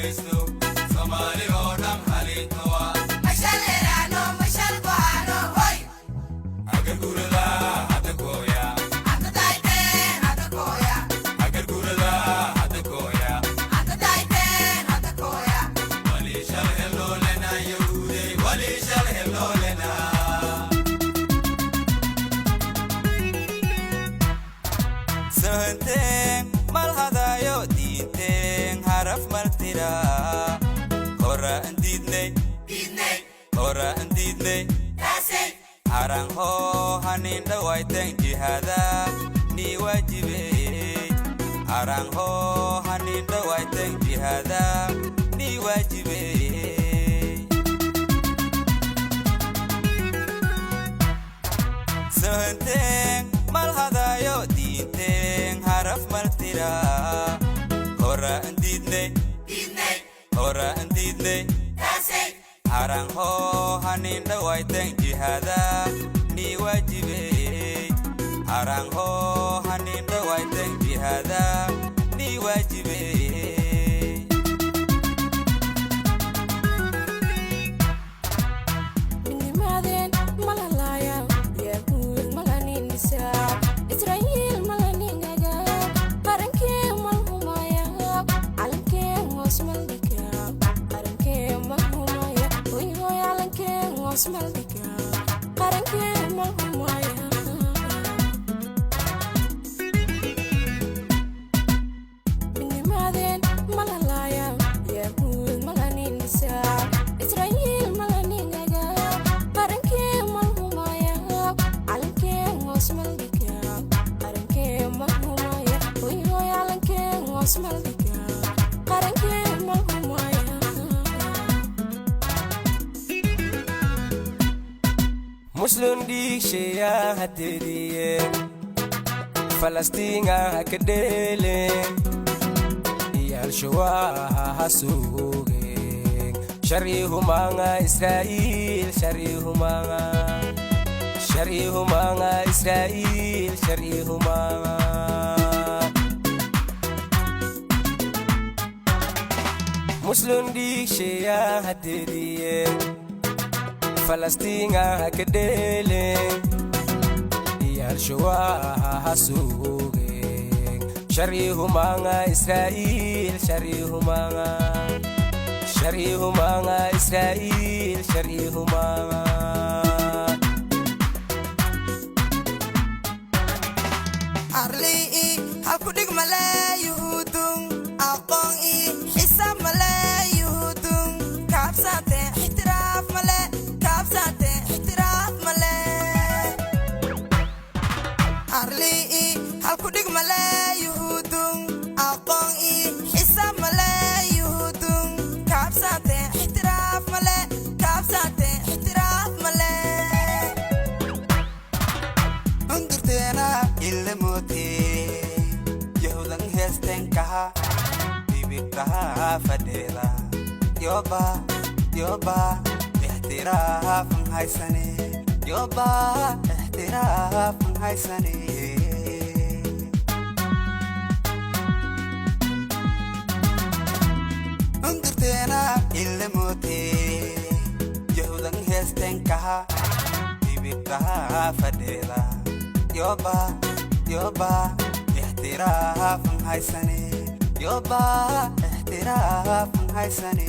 gumeysno Somali Odhan Liintowaa Mishel Heraanoo Mishel Gohaanoo hoy agar gurada hada koya anta dayteen hada koya agar gurada hada koya anta dayteen hada koya wali shal hello lena yahude wali shal hello lena Sahanteng malhadayo diinteng haraf martira hora andidney Didney hora andidney Tasey arang ho hanin dawaiteng jihada ni wajibe arang ho hanin dawaiteng jihada ni wajibe Sahanteng malhadayo diinteng haraf martira hora andidney Didney hora andidney Tasey arang ho hanin dawaiteng jihada ni wajibe arang ho hanin dawaiteng jihada ni wajibe Minimaden malalaya Yahud malanin nisab Israel malanin gaga Qaranke malhumaya Calanke ngos maldika Qaranke malhumaya Hoy hoy calanke ngos maldika Qaranke malhumaya Minimaden malalaya Yahud malanin nisab Israel malanin gaga Qaranke malhumaya Calanke ngos maldika Qaranke malhumaya Hoy hoy calanke ngos maldika Qaranke malhumaya Muslim diksheya hadiriye Falastinga hakadele Iyal shuwa hasuge Shari humanga Israel Shari humanga Israel Shari humanga Muslim diksheya hadiriye Falastinga hakadele Iyal shuwa hasuge Shari humanga Israel Shari humanga Israel Shari humanga Arli halkudig male yuhudung aqoon hisab male yuhudung kaabsate ixtiraaf male kaabsate ixtiraaf male Arli halkudig male yuhudung aqoon hisab male yuhudung kaabsate ixtiraaf male kaabsate ixtiraaf male Undurteena ille mote Yahudan heestenkaha Bibikaha fadela Yoba Ihtiraafan haysane Yoba Ihtiraafan haysane Undurteena ille mote Yahudan heestenkaha Bibikaha fadela Yoba Ihtiraafan haysane Yoba Ihtiraafan haysane